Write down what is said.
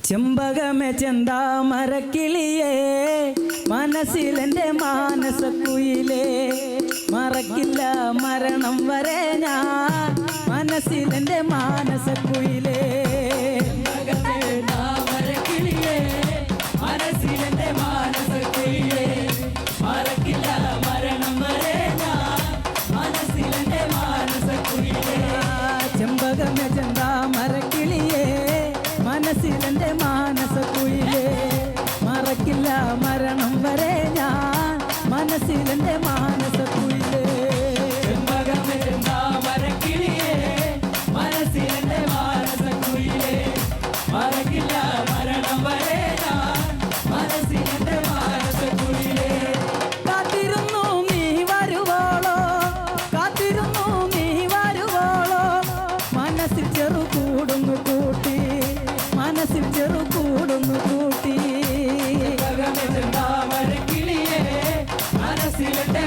ചെമ്പകമേ ചെന്താമരക്കിളിയേ മനസ്സിലെൻ്റെ മാനസക്കുയിലേ മറക്കില്ല മരണം വരെ ഞാൻ മനസ്സിലെൻ്റെ മാനസക്കുയിലേ മനസ്സിലെൻ്റെ മാനസക്കുയിലേ മറക്കില്ല മരണം വരെ ഞാൻ മനസ്സിലെൻ്റെ മാനസക്കുയിലേ ചെമ്പകമേ ചെന്താമരക്കിളിയേ മനസ്സിലെൻ്റെ മാനസക്കുയിലേ മറക്കില്ല മരണം വരെ ഞാൻ മനസ്സിലെൻ്റെ മാനസക്കുയിലേ ചെമ്പകമേ ചെന്താമരക്കിളിയേ മനസ്സിലെൻ്റെ മാനസക്കുയിലേ മറക്കില്ല മരണം വരെ ഞാൻ മനസ്സിലെൻ്റെ മാനസക്കുയിലേ കാത്തിരുന്നു നീ വരുവോളോ കാത്തിരുന്നു നീ വരുവോളോ മനസ്സിൽ ചെറുകൂടുന്നു കൂട്ടി മനസ്സിൽ ചെറുകൂടുന്നു കൂട്ടി മനസ്സിലെൻ്റെ